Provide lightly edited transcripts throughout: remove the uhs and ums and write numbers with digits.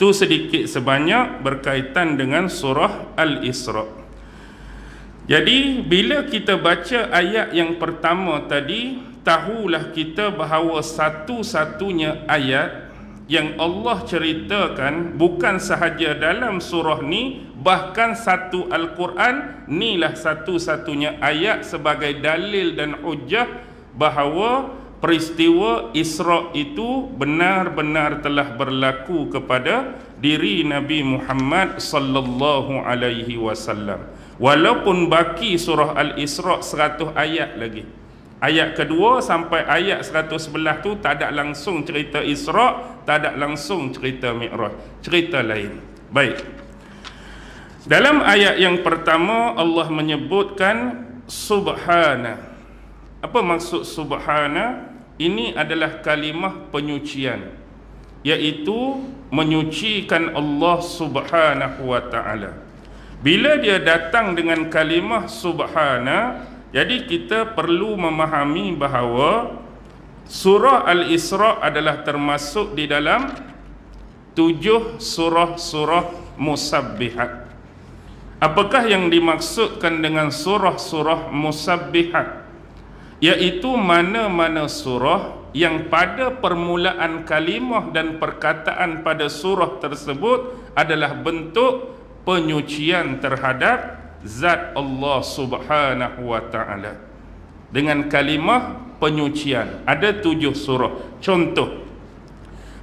Tu sedikit sebanyak berkaitan dengan surah Al-Isra. Jadi bila kita baca ayat yang pertama tadi, tahulah kita bahawa satu-satunya ayat yang Allah ceritakan bukan sahaja dalam surah ni, bahkan satu Al-Quran, inilah satu-satunya ayat sebagai dalil dan hujjah bahawa peristiwa Isra itu benar-benar telah berlaku kepada diri Nabi Muhammad sallallahu alaihi wasallam. Walaupun baki surah Al-Isra 100 ayat lagi. Ayat kedua sampai ayat 111 tu tak ada langsung cerita Isra, tak ada langsung cerita Mi'raj, cerita lain. Baik. Dalam ayat yang pertama Allah menyebutkan subhana. Apa maksud subhana? Ini adalah kalimah penyucian, iaitu menyucikan Allah Subhanahu wa ta'ala. Bila dia datang dengan kalimah subhana, jadi kita perlu memahami bahawa surah Al-Isra adalah termasuk di dalam 7 surah-surah musabbihat. Apakah yang dimaksudkan dengan surah-surah musabbihat? Iaitu mana-mana surah yang pada permulaan kalimah dan perkataan pada surah tersebut adalah bentuk penyucian terhadap zat Allah Subhanahu wa ta'ala. Dengan kalimah penyucian ada 7 surah. Contoh,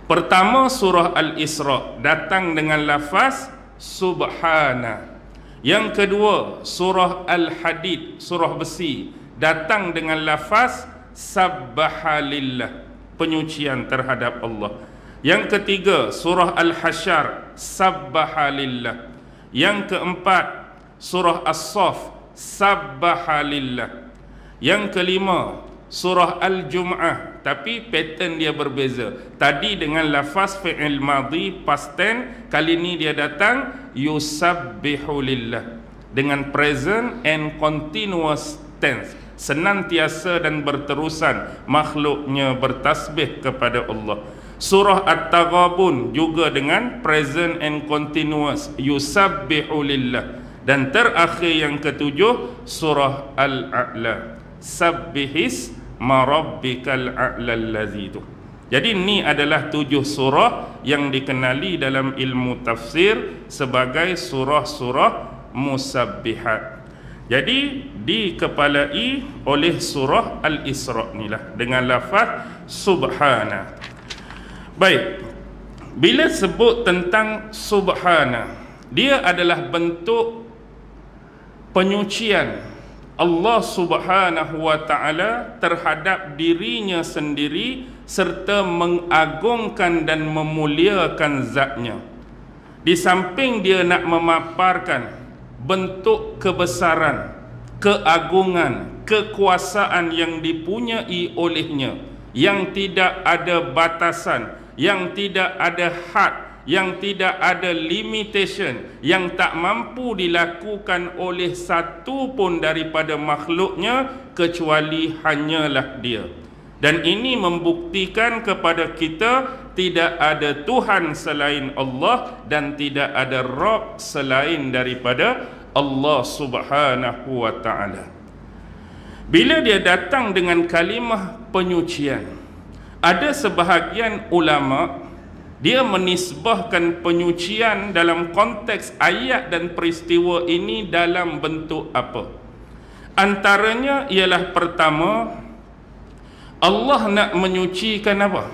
pertama surah Al-Isra datang dengan lafaz subhana. Yang kedua surah Al-Hadid, surah besi, datang dengan lafaz sabbahalillah, penyucian terhadap Allah. Yang ketiga surah Al-Hasyr, sabbahalillah. Yang keempat surah As-Saff, sabbahalillah. Yang kelima surah Al-Jum'ah, tapi pattern dia berbeza. Tadi dengan lafaz fi'il madhi past tense, kali ini dia datang yusabbihulillah dengan present and continuous tense, senantiasa dan berterusan makhluknya bertasbih kepada Allah. Surah At-Taghabun juga dengan present and continuous, yusabbihu lillah. Dan terakhir yang ketujuh surah Al-A'la, sabbihis marabbikal a'la allazi. Jadi ini adalah 7 surah yang dikenali dalam ilmu tafsir sebagai surah-surah musabbihat. Jadi dikepalai oleh surah Al-Isra inilah dengan lafaz subhana. Baik, bila sebut tentang subhana, dia adalah bentuk penyucian Allah Subhanahu wa ta'ala terhadap dirinya sendiri serta mengagungkan dan memuliakan zatnya. Di samping dia nak memaparkan bentuk kebesaran, keagungan, kekuasaan yang dipunyai olehnya, yang tidak ada batasan, yang tidak ada had, yang tidak ada limitation, yang tak mampu dilakukan oleh satu pun daripada makhluknya kecuali hanyalah dia. Dan ini membuktikan kepada kita tidak ada Tuhan selain Allah dan tidak ada Rabb selain daripada Allah Subhanahu wa ta'ala. Bila dia datang dengan kalimah penyucian, ada sebahagian ulama dia menisbahkan penyucian dalam konteks ayat dan peristiwa ini dalam bentuk apa? Antaranya ialah pertama, Allah nak menyucikan apa?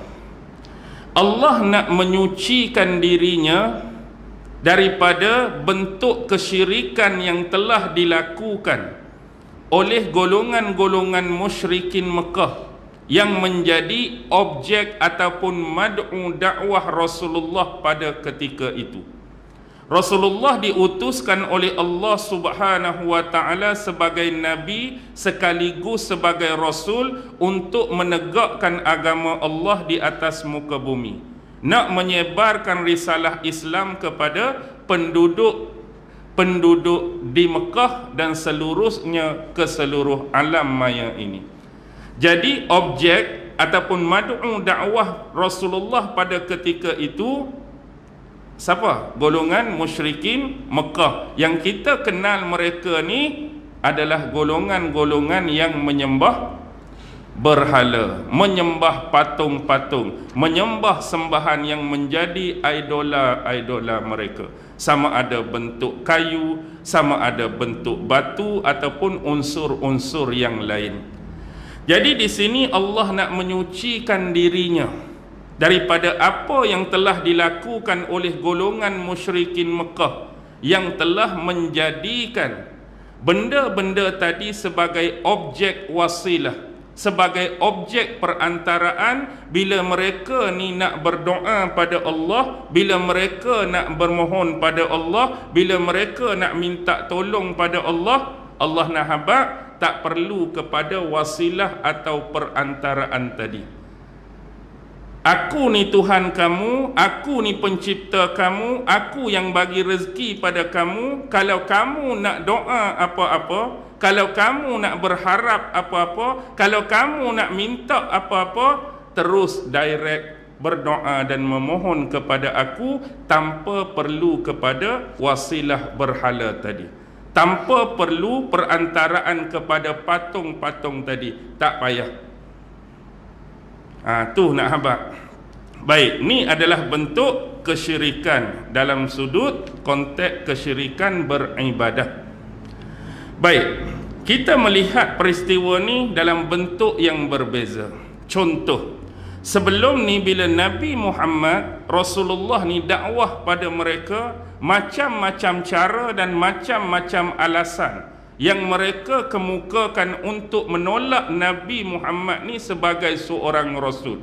Allah nak menyucikan dirinya daripada bentuk kesyirikan yang telah dilakukan oleh golongan-golongan musyrikin Mekah yang menjadi objek ataupun mad'u dakwah Rasulullah pada ketika itu. Rasulullah diutuskan oleh Allah Subhanahu wa ta'ala sebagai Nabi sekaligus sebagai Rasul untuk menegakkan agama Allah di atas muka bumi, nak menyebarkan risalah Islam kepada penduduk di Mekah dan seluruhnya ke seluruh alam maya ini. Jadi objek ataupun mad'u dakwah Rasulullah pada ketika itu Siapa? Golongan musyrikin Mekah. Yang kita kenal mereka ni adalah golongan-golongan yang menyembah berhala, menyembah patung-patung, menyembah sembahan yang menjadi idola-idola mereka. Sama ada bentuk kayu, sama ada bentuk batu ataupun unsur-unsur yang lain. Jadi di sini Allah nak menyucikan dirinya daripada apa yang telah dilakukan oleh golongan musyrikin Mekah yang telah menjadikan benda-benda tadi sebagai objek wasilah, sebagai objek perantaraan bila mereka ni nak berdoa pada Allah, bila mereka nak bermohon pada Allah, bila mereka nak minta tolong pada Allah. Allah nak habaq tak perlu kepada wasilah atau perantaraan tadi. Aku ni Tuhan kamu, aku ni pencipta kamu, aku yang bagi rezeki pada kamu. Kalau kamu nak doa apa-apa, kalau kamu nak berharap apa-apa, kalau kamu nak minta apa-apa, terus direct berdoa dan memohon kepada aku tanpa perlu kepada wasilah berhala tadi, tanpa perlu perantaraan kepada patung-patung tadi. Tak payah. Tu nak habaq. Baik, ni adalah bentuk kesyirikan dalam sudut konteks kesyirikan beribadah. Baik, kita melihat peristiwa ni dalam bentuk yang berbeza. Contoh, sebelum ni bila Nabi Muhammad Rasulullah ni dakwah pada mereka, macam-macam cara dan macam-macam alasan yang mereka kemukakan untuk menolak Nabi Muhammad ni sebagai seorang Rasul.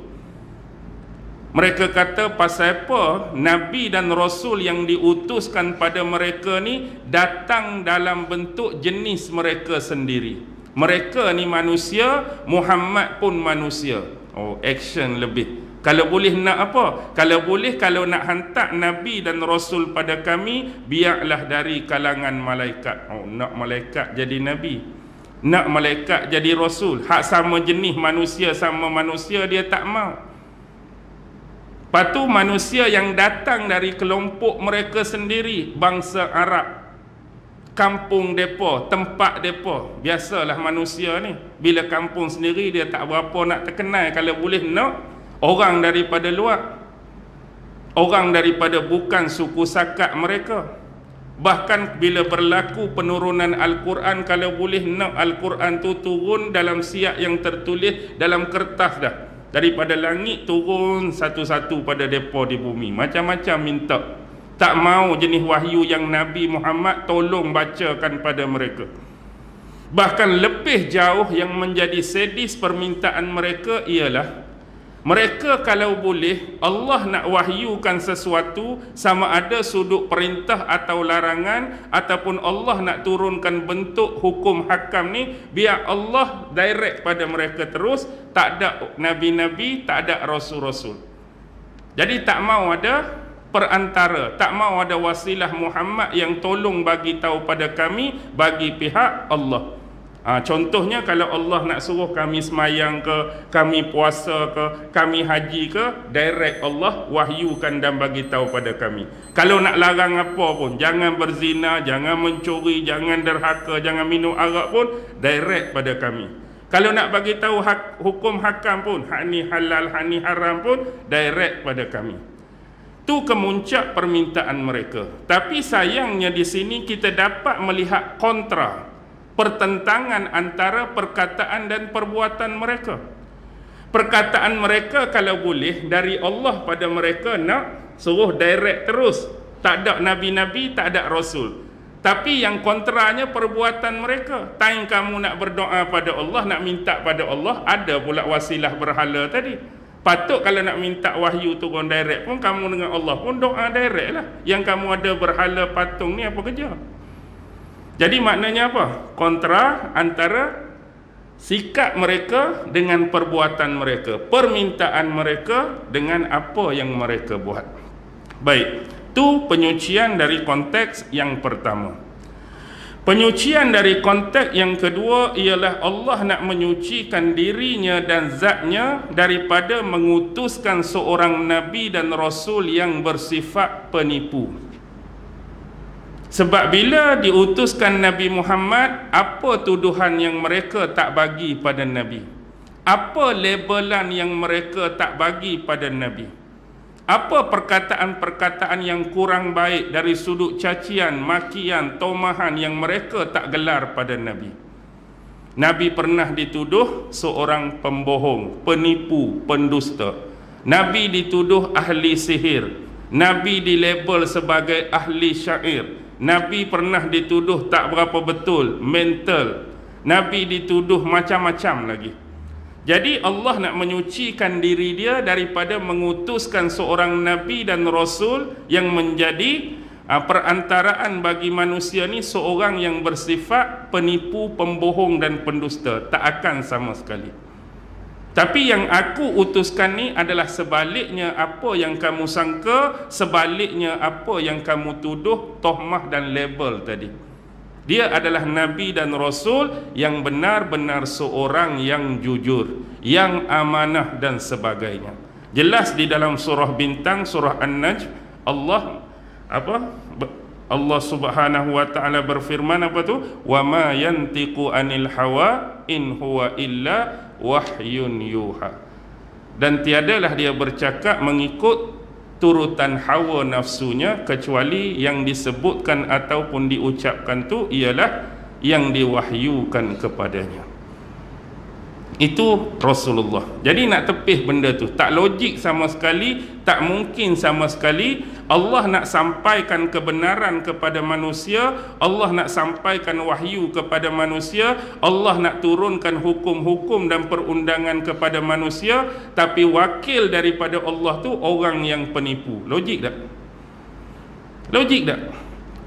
Mereka kata pasal apa Nabi dan Rasul yang diutuskan pada mereka ni datang dalam bentuk jenis mereka sendiri. Mereka ni manusia, Muhammad pun manusia. Action lebih. Kalau boleh nak apa? Kalau boleh, kalau nak hantar Nabi dan Rasul pada kami, biarlah dari kalangan malaikat. Nak malaikat jadi Nabi, nak malaikat jadi Rasul. Hak sama jenis manusia sama manusia dia tak mau. Lepas tu manusia yang datang dari kelompok mereka sendiri, bangsa Arab, kampung depa, tempat depa. Biasalah manusia ni, bila kampung sendiri dia tak berapa nak terkenal. Kalau boleh nak orang daripada luar, orang daripada bukan suku sakat mereka. Bahkan bila berlaku penurunan Al-Quran, kalau boleh nak Al-Quran tu turun dalam siap yang tertulis dalam kertas dah, daripada langit turun satu-satu pada depa di bumi. Macam-macam minta. Tak mau jenis wahyu yang Nabi Muhammad tolong bacakan pada mereka. Bahkan lebih jauh yang menjadi sadis permintaan mereka ialah mereka kalau boleh Allah nak wahyukan sesuatu, sama ada sudut perintah atau larangan, ataupun Allah nak turunkan bentuk hukum hakam ni, biar Allah direct pada mereka terus. Tak ada nabi-nabi, tak ada rasul-rasul. Jadi tak mau ada perantara, tak mau ada wasilah Muhammad yang tolong bagi tahu pada kami bagi pihak Allah. Contohnya kalau Allah nak suruh kami semayang ke, kami puasa ke, kami haji ke, direct Allah wahyukan dan bagi tahu pada kami. Kalau nak larang apa pun, jangan berzina, jangan mencuri, jangan derhaka, jangan minum arak pun, direct pada kami. Kalau nak bagi tahu hukum hakam pun, hak ni halal, hak ni haram pun, direct pada kami. Tu kemuncak permintaan mereka. Tapi sayangnya di sini kita dapat melihat kontra, pertentangan antara perkataan dan perbuatan mereka. Perkataan mereka kalau boleh dari Allah pada mereka nak suruh direct terus, tak ada nabi-nabi, tak ada rasul. Tapi yang kontranya perbuatan mereka. Time kamu nak berdoa pada Allah, nak minta pada Allah, ada pula wasilah berhala tadi. Patut kalau nak minta wahyu turun direct pun, kamu dengan Allah pun doa direct lah. Yang kamu ada berhala patung ni apa kerja? Jadi maknanya apa? Kontra antara sikap mereka dengan perbuatan mereka, permintaan mereka dengan apa yang mereka buat. Baik, itu penyucian dari konteks yang pertama. Penyucian dari konteks yang kedua ialah Allah nak menyucikan dirinya dan zatnya daripada mengutuskan seorang Nabi dan Rasul yang bersifat penipu. Sebab bila diutuskan Nabi Muhammad, apa tuduhan yang mereka tak bagi pada Nabi? Apa labelan yang mereka tak bagi pada Nabi? Apa perkataan-perkataan yang kurang baik dari sudut cacian, makian, tomahan yang mereka tak gelar pada Nabi? Nabi pernah dituduh seorang pembohong, penipu, pendusta. Nabi dituduh ahli sihir. Nabi dilabel sebagai ahli syair. Nabi pernah dituduh tak berapa betul, mental. Nabi dituduh macam-macam lagi. Jadi Allah nak menyucikan diri dia daripada mengutuskan seorang Nabi dan Rasul yang menjadi perantaraan bagi manusia ni seorang yang bersifat penipu, pembohong dan pendusta. Tak akan sama sekali. Tapi yang aku utuskan ni adalah sebaliknya apa yang kamu sangka, sebaliknya apa yang kamu tuduh, tohmah dan label tadi. Dia adalah Nabi dan Rasul yang benar-benar seorang yang jujur, yang amanah dan sebagainya. Jelas di dalam surah Bintang, surah An-Najm, Allah Subhanahu wa taala berfirman apa tu? Wa ma yantiqu anil hawa in huwa illa wahyun yuha. Dan tiadalah dia bercakap mengikut turutan hawa nafsunya, kecuali yang disebutkan ataupun diucapkan tu ialah yang diwahyukan kepadanya. Itu Rasulullah. Jadi nak tepih benda tu tak logik sama sekali, tak mungkin sama sekali. Allah nak sampaikan kebenaran kepada manusia, Allah nak sampaikan wahyu kepada manusia, Allah nak turunkan hukum-hukum dan perundangan kepada manusia, tapi wakil daripada Allah tu orang yang penipu. Logik tak? Logik tak?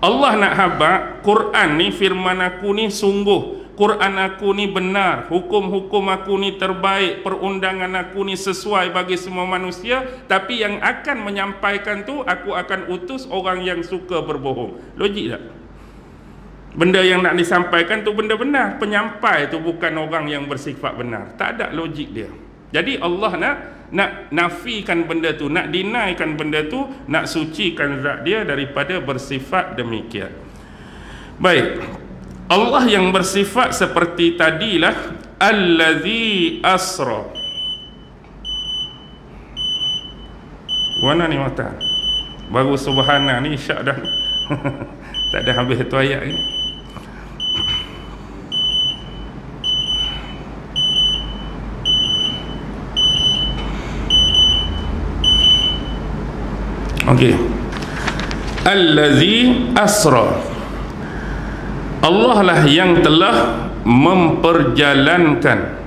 Allah nak habaq Quran ni, firman aku ni sungguh, Quran aku ni benar, hukum-hukum aku ni terbaik, perundangan aku ni sesuai bagi semua manusia, tapi yang akan menyampaikan tu aku akan utus orang yang suka berbohong. Logik tak? Benda yang nak disampaikan tu benda benar, penyampai tu bukan orang yang bersifat benar. Tak ada logik dia. Jadi Allah nak nafikan benda tu, nak denikan benda tu, nak sucikan zat dia daripada bersifat demikian. Baik, Allah yang bersifat seperti tadilah allazi asra. Mana ni mata? Baru subhana ni syak dah. Tak ada habis tu ayat ni. Okey. Allazi asra. Allah lah yang telah memperjalankan.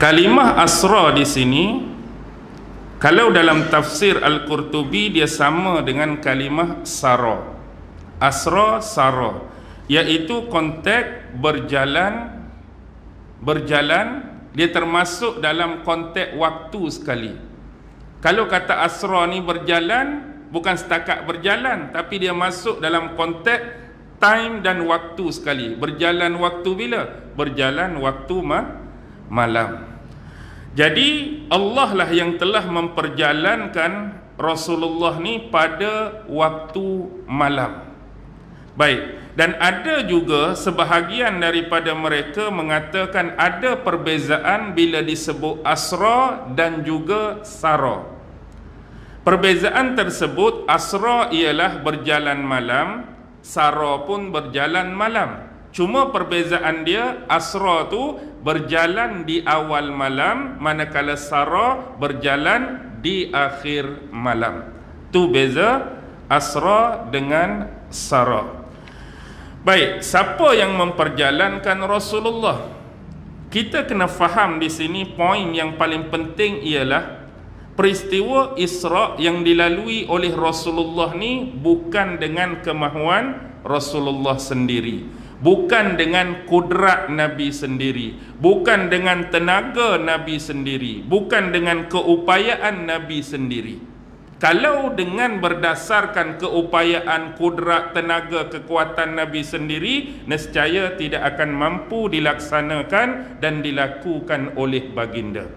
Kalimah asra di sini, kalau dalam tafsir Al-Qurtubi dia sama dengan kalimah sara. Asra, sara, iaitu konteks berjalan. Dia termasuk dalam konteks waktu sekali. Kalau kata asra ni berjalan, bukan setakat berjalan, tapi dia masuk dalam konteks time dan waktu sekali. Berjalan waktu bila? Berjalan waktu malam. Jadi Allah lah yang telah memperjalankan Rasulullah ni pada waktu malam. Baik, dan ada juga sebahagian daripada mereka mengatakan ada perbezaan bila disebut asra dan juga sara. Perbezaan tersebut, asra ialah berjalan malam, sara pun berjalan malam. Cuma perbezaan dia, asra tu berjalan di awal malam, manakala sara berjalan di akhir malam. Tu beza asra dengan sara. Baik, siapa yang memperjalankan Rasulullah? Kita kena faham di sini poin yang paling penting ialah peristiwa Isra yang dilalui oleh Rasulullah ni bukan dengan kemahuan Rasulullah sendiri, bukan dengan kudrat Nabi sendiri, bukan dengan tenaga Nabi sendiri, bukan dengan keupayaan Nabi sendiri. Kalau dengan berdasarkan keupayaan, kudrat, tenaga, kekuatan Nabi sendiri, nescaya tidak akan mampu dilaksanakan dan dilakukan oleh baginda.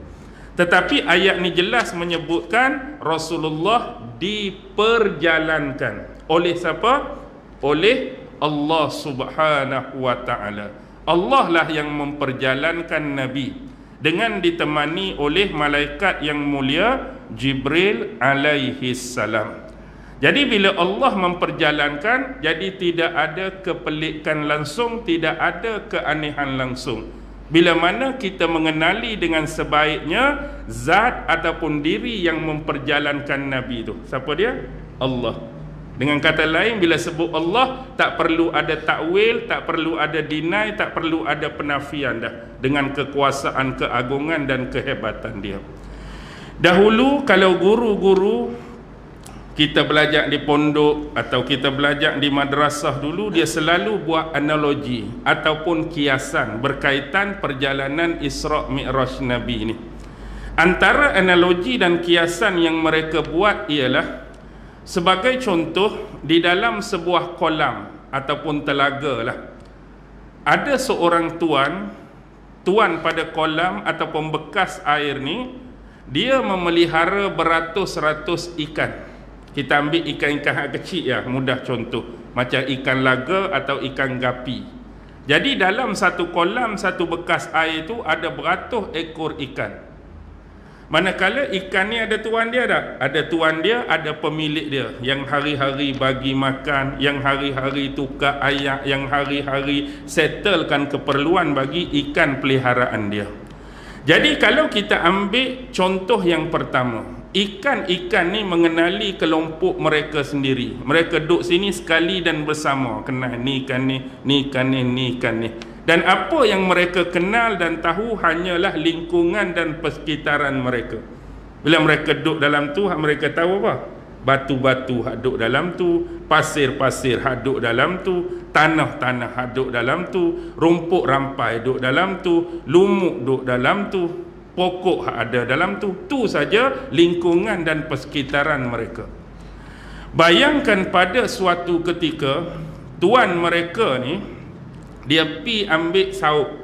Tetapi ayat ni jelas menyebutkan Rasulullah diperjalankan. Oleh siapa? Oleh Allah Subhanahu wa ta'ala. Allah lah yang memperjalankan Nabi dengan ditemani oleh malaikat yang mulia Jibril alaihi salam. Jadi bila Allah memperjalankan, jadi tidak ada kepelikan langsung, tidak ada keanehan langsung. Bila mana kita mengenali dengan sebaiknya zat ataupun diri yang memperjalankan Nabi itu. Siapa dia? Allah. Dengan kata lain, bila sebut Allah, tak perlu ada takwil, tak perlu ada deny, tak perlu ada penafian dah, dengan kekuasaan, keagungan dan kehebatan dia. Dahulu kalau guru-guru kita belajar di pondok atau kita belajar di madrasah dulu, dia selalu buat analogi ataupun kiasan berkaitan perjalanan Isra' Mi'raj Nabi ini. Antara analogi dan kiasan yang mereka buat ialah, sebagai contoh, di dalam sebuah kolam ataupun telaga lah, ada seorang tuan pada kolam ataupun bekas air ni, dia memelihara beratus-ratus ikan. Kita ambil ikan-ikan kecil ya, mudah contoh, macam ikan laga atau ikan gapi. Jadi dalam satu kolam, satu bekas air itu ada beratus ekor ikan. Manakala ikan ni ada tuan dia tak? Ada tuan dia, ada pemilik dia yang hari-hari bagi makan, yang hari-hari tukar air, yang hari-hari settlekan keperluan bagi ikan peliharaan dia. Jadi kalau kita ambil contoh yang pertama, ikan-ikan ni mengenali kelompok mereka sendiri. Mereka duduk sini sekali dan bersama, kenal ni ikan ni, ni ikan ni, ni ikan ni. Dan apa yang mereka kenal dan tahu hanyalah lingkungan dan persekitaran mereka. Bila mereka duduk dalam tu, mereka tahu apa? Batu-batu hak duduk dalam tu, pasir-pasir hak duduk dalam tu, tanah-tanah hak duduk dalam tu, rumput rampai duduk dalam tu, lumuk duduk dalam tu, pokok hak ada dalam tu. Tu saja lingkungan dan persekitaran mereka. Bayangkan pada suatu ketika tuan mereka ni, dia pi ambil sauk.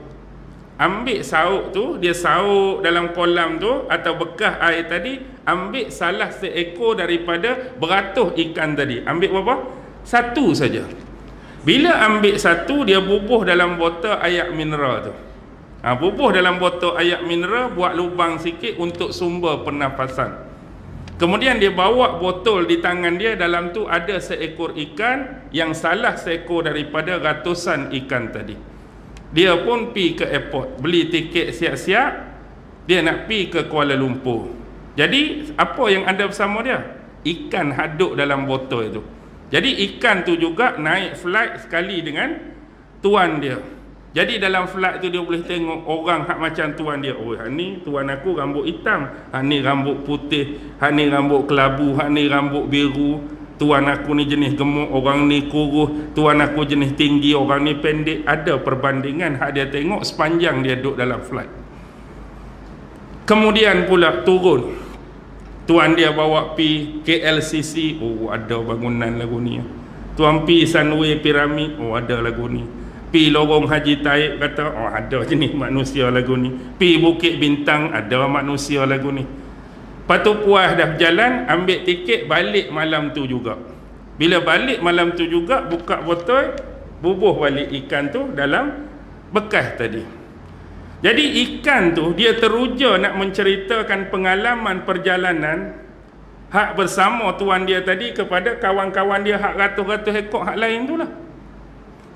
Ambil sauk tu, dia sauk dalam kolam tu atau bekas air tadi, ambil salah seekor daripada beratus ikan tadi. Ambil berapa? Satu saja. Bila ambil satu, dia bubuh dalam botol air mineral tu. Bubuh dalam botol air mineral, buat lubang sikit untuk sumber pernafasan. Kemudian dia bawa botol di tangan dia, dalam tu ada seekor ikan yang salah seekor daripada ratusan ikan tadi. Dia pun pi ke airport, beli tiket siap-siap, dia nak pi ke Kuala Lumpur. Jadi apa yang ada bersama dia? Ikan haduk dalam botol itu. Jadi ikan tu juga naik flight sekali dengan tuan dia. Jadi dalam flight tu dia boleh tengok orang hak macam tuan dia. Oh, hak ni tuan aku rambut hitam, hak ni rambut putih, hak ni rambut kelabu, hak ni rambut biru. Tuan aku ni jenis gemuk, orang ni kurus. Tuan aku jenis tinggi, orang ni pendek. Ada perbandingan hak dia tengok sepanjang dia duduk dalam flight. Kemudian pula turun, tuan dia bawa pi KLCC. Oh, ada bangunan lagu ni. Tuan pi Sunway Pyramid. Oh, ada lagu ni. Pi Lorong Haji Taib, kata oh ada jenis manusia lagu ni. Pi Bukit Bintang, ada manusia lagu ni. Lepas tu puas dah berjalan, ambil tiket balik malam tu juga. Bila balik malam tu juga, buka botol, bubuh balik ikan tu dalam bekas tadi. Jadi ikan tu dia teruja nak menceritakan pengalaman perjalanan hak bersama tuan dia tadi kepada kawan-kawan dia hak ratus-ratus ekor hak lain tu lah.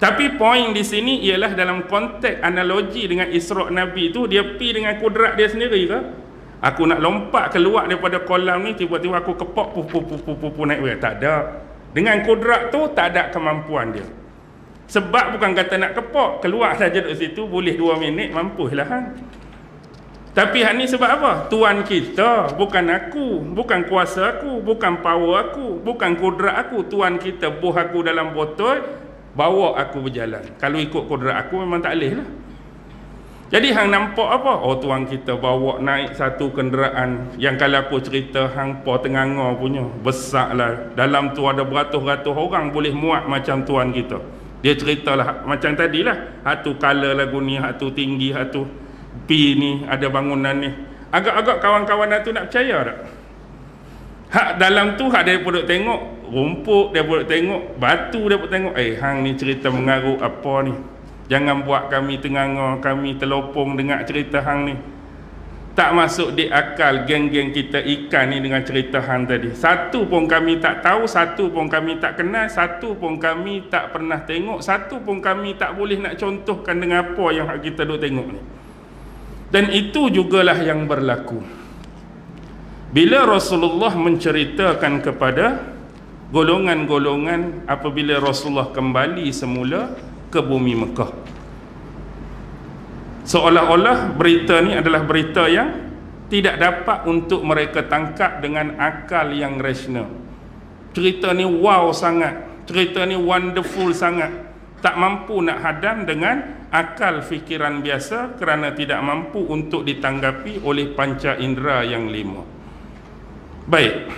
Tapi poin di sini ialah dalam konteks analogi dengan Isra' Nabi tu, dia pi dengan kudrat dia sendiri ke? Aku nak lompat keluar daripada kolam ni, tiba-tiba aku kepok pupu naik. Tak ada. Dengan kudrat tu tak ada kemampuan dia. Sebab bukan kata nak kepok, keluar saja dari situ boleh 2 minit mampuslah kan. Tapi hak ni sebab apa? Tuan kita, bukan aku, bukan kuasa aku, bukan power aku, bukan kudrat aku. Tuan kita buh aku dalam botol, bawa aku berjalan. Kalau ikut kudrat aku memang tak boleh lah. Jadi hang nampak apa? Oh, tuan kita bawa naik satu kenderaan yang kalau aku cerita hang po Tenganga punya, besar lah. Dalam tu ada beratus-ratus orang boleh muat macam tuan kita. Dia ceritalah macam tadilah, hatu color lagu ni, hatu tinggi, hatu pi ni, ada bangunan ni. Agak-agak kawan-kawan tu nak percaya tak? Hak dalam tu hak dia pun tengok rumput, dia pun tengok batu, dia pun tengok hang ni cerita mengarut apa ni. Jangan buat kami Tenganga, kami terlopong dengar cerita hang ni. Tak masuk di akal geng-geng kita ikan ni dengan cerita hang tadi. Satu pun kami tak tahu, satu pun kami tak kenal, satu pun kami tak pernah tengok, satu pun kami tak boleh nak contohkan dengan apa yang kita duk tengok ni. Dan itu jugalah yang berlaku. Bila Rasulullah menceritakan kepada golongan-golongan apabila Rasulullah kembali semula ke bumi Mekah, seolah-olah berita ni adalah berita yang tidak dapat untuk mereka tangkap dengan akal yang rasional. Cerita ni wow sangat, cerita ni wonderful sangat, tak mampu nak hadam dengan akal fikiran biasa kerana tidak mampu untuk ditanggapi oleh panca indera yang 5. Baik,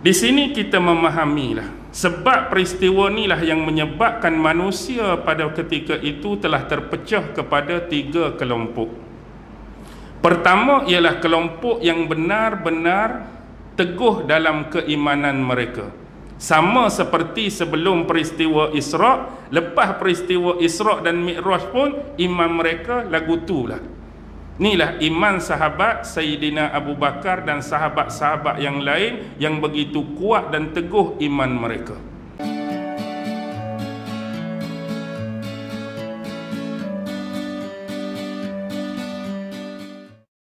di sini kita memahamilah sebab peristiwa inilah yang menyebabkan manusia pada ketika itu telah terpecah kepada 3 kelompok. Pertama ialah kelompok yang benar-benar teguh dalam keimanan mereka. Sama seperti sebelum peristiwa Isra', lepas peristiwa Isra' dan Mi'raj pun iman mereka lagu tu lah. Inilah iman sahabat Sayyidina Abu Bakar dan sahabat-sahabat yang lain yang begitu kuat dan teguh iman mereka.